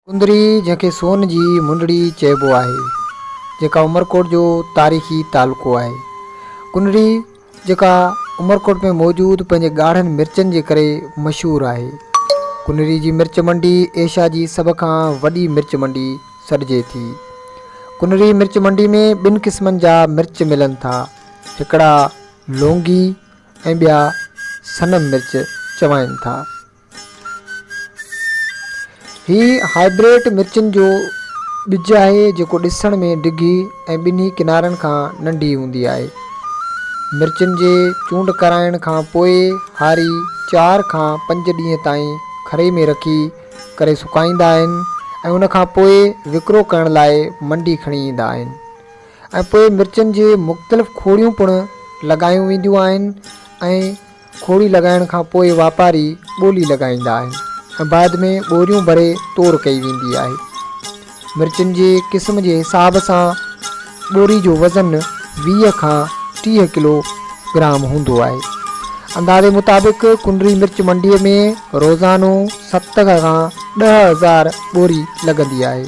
कुंदरी जंहिंखे सोन जी मुंडड़ी चइबो आहे, जेका उमरकोट जो तारीख़ी तालुको आहे। कुंदरी जेका उमरकोट में मौजूदु पंहिंजे ॻाढ़नि मिर्चनि जे करे मशहूरु आहे। कुंदरी जी मिर्च मंडी एशिया जी सभ खां वॾी मिर्च मंडी सॾिजे थी। कुंदरी मिर्च मंडी में ॿिनि क़िस्मनि जा मिर्च मिलनि था, हिकिड़ा लौंगी ऐं ॿिया सनम मिर्च चवाइनि था। ही हाइब्रिड मिर्चनि जो ॿिज आहे जेको ॾिसण में डिघी ऐं ॿिन्ही किनारनि खां नंढी हूंदी आहे। मिर्चनि जे चूंड कराइण खां पोइ हारी 4 खां 5 ॾींहं ताईं खरे में रखी करे सुकाईंदा आहिनि ऐं उन खां पोइ विकिरो करण लाइ मंडी खणी ईंदा आहिनि। ऐं पोइ मिर्चनि जे मुख़्तलिफ़ खोड़ियूं पिणु लॻायूं वेंदियूं आहिनि ऐं खोड़ी लॻाइण खां पोइ वापारी ॿोली लॻाईंदा आहिनि ऐं बाद में ॿोरियूं भरे तोड़ कई वेंदी आहे। मिर्चनि जे क़िस्म जे हिसाब सां ॿोरी जो वज़न 20 खां 30 किलोग्राम हूंदो आहे। अंदाज़े मुताबिक़ कुंदरी मिर्च मंडीअ में रोज़ानो 7 खां 10 हज़ार ॿोरी लॻंदी आहे।